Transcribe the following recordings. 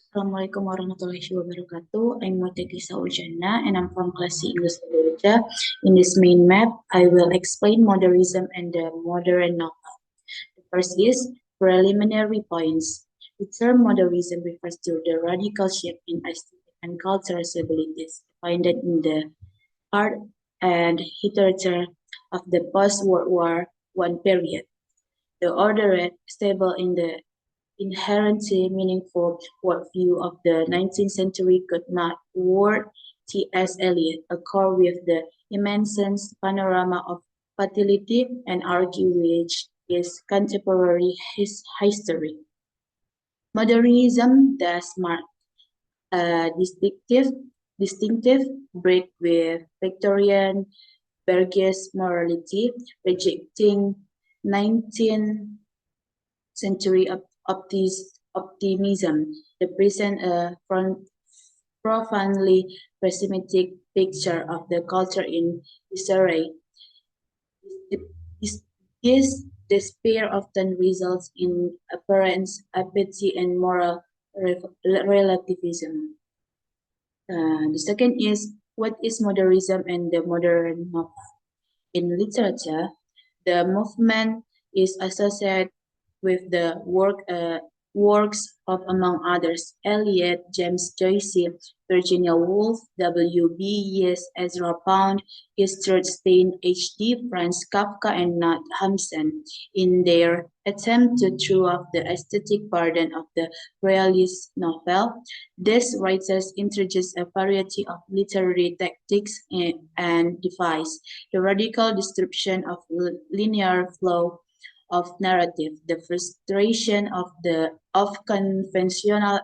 Assalamualaikum warahmatullahi wabarakatuh. I'm MEUTHIA TISAA Janna and I'm from class C English Literature. In this main map, I will explain modernism and the modern novel. The first is preliminary points. The term modernism refers to the radical shift in aesthetic and cultural sensibilities found in the art and literature of the post-World War I period. The ordered, stable in the inherently meaningful worldview of the 19th century could not word T.S. Eliot accord with the immense panorama of fertility and argue which is contemporary history. Modernism thus marked a distinctive break with Victorian Burgess morality, rejecting 19th century optimism. The present a profoundly pessimistic picture of the culture in disarray. This despair often results in apparent apathy and moral relativism. The second is what is modernism and the modern novel? In literature, the movement is associated with the works of, among others, Eliot, James Joyce, Virginia Woolf, W.B. Yeats, Ezra Pound, Gertrude Stein, H.D. Franz Kafka, and Nat Hampson, in their attempt to throw off the aesthetic burden of the realist novel. These writers introduce a variety of literary tactics and device the radical disruption of linear flow of narrative, the frustration of conventional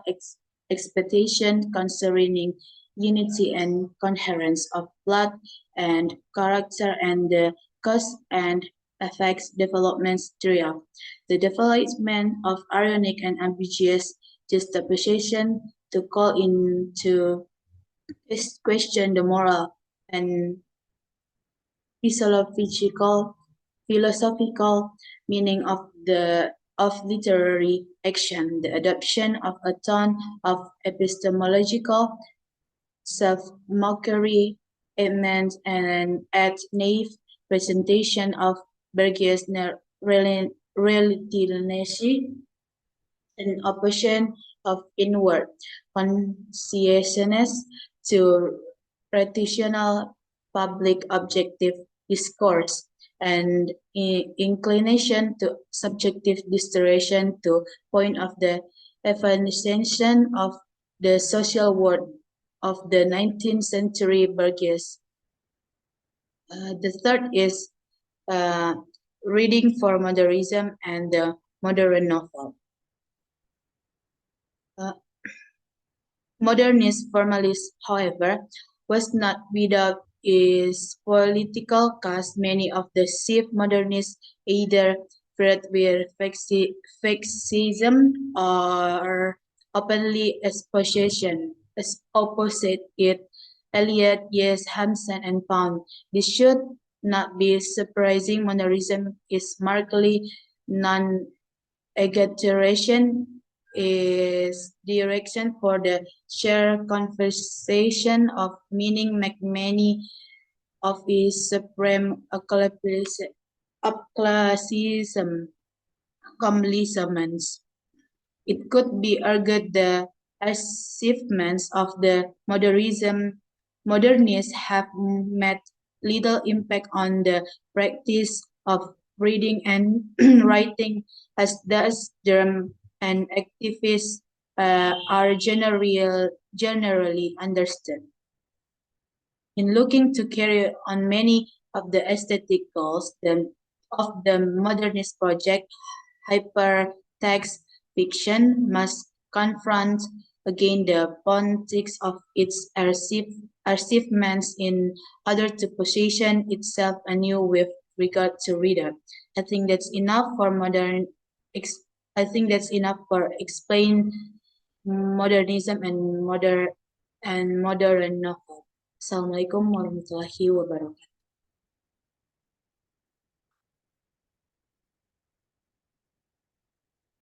expectation concerning unity and coherence of plot and character, and the cause and effects developments throughout. The development of ironic and ambiguous juxtaposition to call into question the moral and philosophical meaning of literary action, the adoption of a tone of epistemological self-mockery, and at naive presentation of Burgess' religiously in opposition of inward consciousness to traditional public objective discourse and inclination to subjective distortion to point of the evanescence of the social world of the 19th century Burgess. The third is reading for modernism and the modern novel. Modernist formalism, however, was not without its political cast. Many of the chief modernists either fled with fascism or openly opposite it. Eliot, Yeats, Hampson, and Pound. This should not be surprising. Modernism is markedly non-egalitarian is direction for the shared conversation of meaning make many of its supreme accomplishments. It could be argued the achievements of the modernists have made little impact on the practice of reading and writing, as thus germ and activists are generally understood. In looking to carry on many of the aesthetic goals of the modernist project, hypertext fiction must confront again the politics of its achievements in order to position itself anew with regard to reader. I think that's enough for explain modernism and modern novel. Assalamualaikum warahmatullahi wabarakatuh.